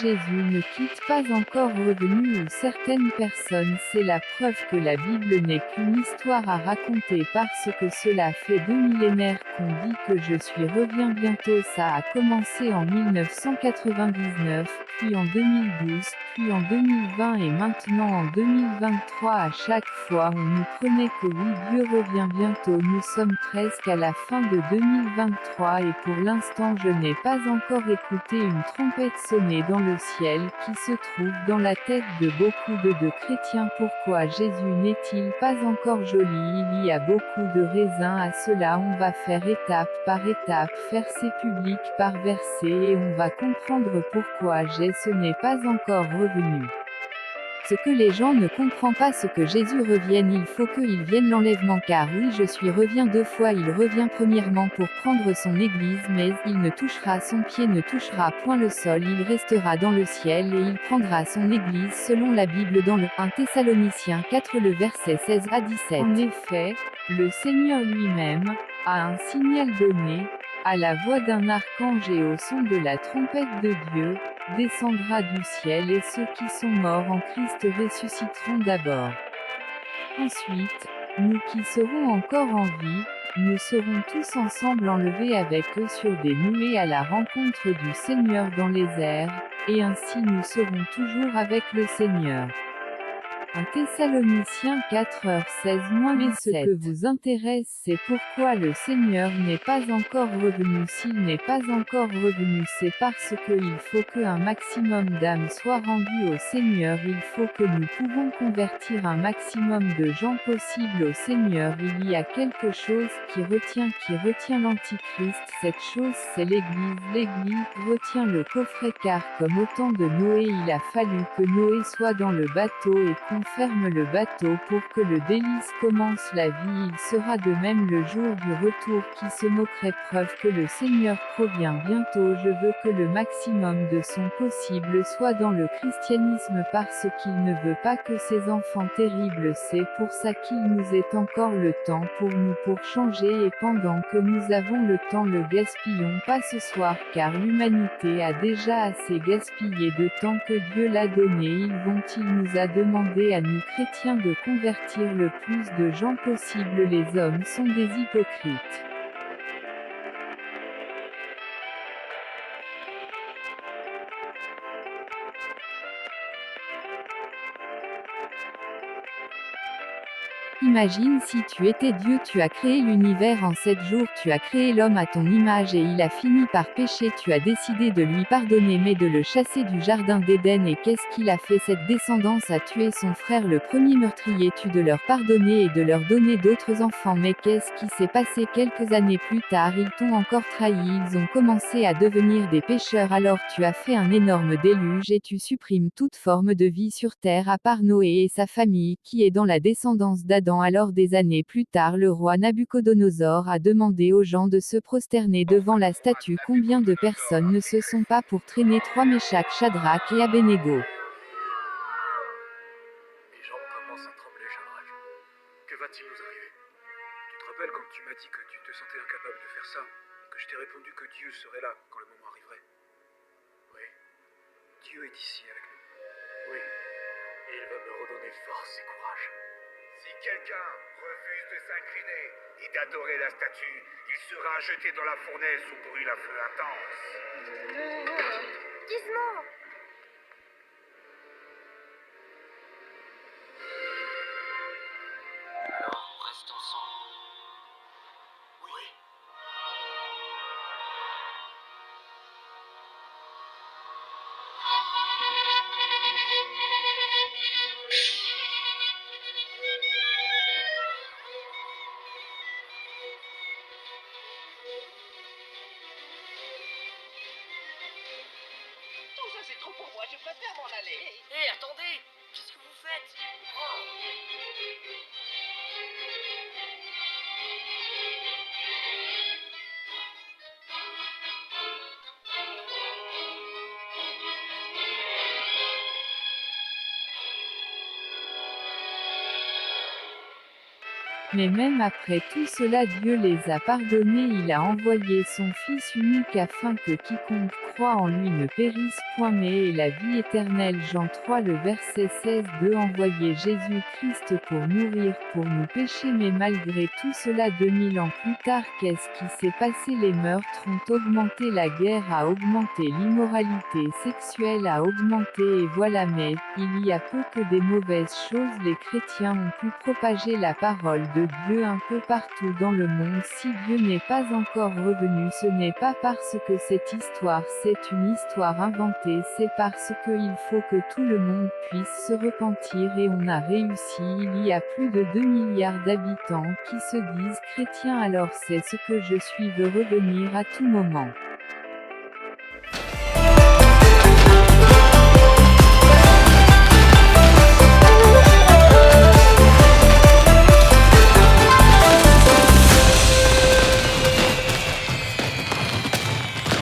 Jésus ne quitte pas encore revenu ou certaines personnes, c'est la preuve que la Bible n'est qu'une histoire à raconter parce que cela fait 2 millénaires qu'on dit que je suis reviens bientôt. Ça a commencé en 1999, puis en 2012, puis en 2020 et maintenant en 2023. À chaque fois on nous promet que oui, Dieu revient bientôt. Nous sommes presque à la fin de 2023 et pour l'instant je n'ai pas encore écouté une trompette sonner dans le ciel, qui se trouve dans la tête de beaucoup de chrétiens. Pourquoi Jésus n'est-il pas encore joli? Il y a beaucoup de raisins à cela. On va faire étape par étape, verset public par verset et on va comprendre pourquoi ce n'est pas encore revenu. Ce que les gens ne comprennent pas, ce que Jésus revienne, il faut qu'il vienne l'enlèvement, car oui, je suis revient 2 fois. Il revient premièrement pour prendre son église, mais il ne touchera, son pied ne touchera point le sol, il restera dans le ciel et il prendra son église selon la Bible dans le 1 Thessaloniciens 4 le verset 16 à 17. En effet, le Seigneur lui-même a un signal donné, à la voix d'un archange et au son de la trompette de Dieu, descendra du ciel et ceux qui sont morts en Christ ressusciteront d'abord. Ensuite, nous qui serons encore en vie, nous serons tous ensemble enlevés avec eux sur des nuées à la rencontre du Seigneur dans les airs, et ainsi nous serons toujours avec le Seigneur. 1 Thessaloniciens 4h16-17. Mais ce que vous intéresse, c'est pourquoi le Seigneur n'est pas encore revenu. S'il n'est pas encore revenu, c'est parce qu'il faut qu'un maximum d'âmes soient rendues au Seigneur. Il faut que nous pouvons convertir un maximum de gens possible au Seigneur. Il y a quelque chose qui retient l'Antichrist. Cette chose, c'est l'Église. L'Église retient le coffret, car comme au temps de Noé, il a fallu que Noé soit dans le bateau et qu'on ferme le bateau pour que le délice commence la vie. Il sera de même le jour du retour qui se moquerait, preuve que le Seigneur provient bientôt. Je veux que le maximum de son possible soit dans le christianisme parce qu'il ne veut pas que ses enfants terribles. C'est pour ça qu'il nous est encore le temps pour nous pour changer, et pendant que nous avons le temps, le gaspillons pas ce soir, car l'humanité a déjà assez gaspillé de temps que Dieu l'a donné. Il nous a demandé à nous chrétiens de convertir le plus de gens possible. Les hommes sont des hypocrites. Imagine si tu étais Dieu, tu as créé l'univers en 7 jours, tu as créé l'homme à ton image et il a fini par pécher, tu as décidé de lui pardonner mais de le chasser du jardin d'Éden. Et qu'est-ce qu'il a fait? Cette descendance a tué son frère le premier meurtrier, tu de leur pardonner et de leur donner d'autres enfants. Mais qu'est-ce qui s'est passé? Quelques années plus tard, ils t'ont encore trahi, ils ont commencé à devenir des pécheurs. Alors tu as fait un énorme déluge et tu supprimes toute forme de vie sur terre à part Noé et sa famille, qui est dans la descendance d'Adam. Alors des années plus tard, le roi Nabuchodonosor a demandé aux gens de se prosterner devant la statue. Combien de personnes ne se sont pas pour traîner 3 Méshach, Shadrach et Abednego? Les gens commencent à trembler, Shadrach. Que va-t-il nous arriver? Tu te rappelles quand tu m'as dit que tu te sentais incapable de faire ça, et que je t'ai répondu que Dieu serait là quand le moment arriverait? Oui, Dieu est ici avec nous. Oui, et il va me redonner force et courage. Si quelqu'un refuse de s'incliner et d'adorer la statue, il sera jeté dans la fournaise où brûle un feu intense. Gizmo! Alors, on reste ensemble? Oui. Tout ça c'est trop pour moi, je préfère m'en aller. Hé, attendez! Qu'est-ce que vous faites? Mais même après tout cela Dieu les a pardonnés, il a envoyé son Fils unique afin que quiconque croit en lui ne périsse point mais ait la vie éternelle. Jean 3 le verset 16 2 envoyer Jésus-Christ pour mourir pour nos péchés mais malgré tout cela 2000 ans plus tard qu'est-ce qui s'est passé? Les meurtres ont augmenté, la guerre a augmenté, l'immoralité sexuelle a augmenté et voilà mais, il y a peu que des mauvaises choses. Les chrétiens ont pu propager la parole de Dieu un peu partout dans le monde. Si Dieu n'est pas encore revenu, ce n'est pas parce que cette histoire c'est une histoire inventée, c'est parce que il faut que tout le monde puisse se repentir et on a réussi. Il y a plus de 2 milliards d'habitants qui se disent chrétiens, alors c'est ce que je suis veut revenir à tout moment.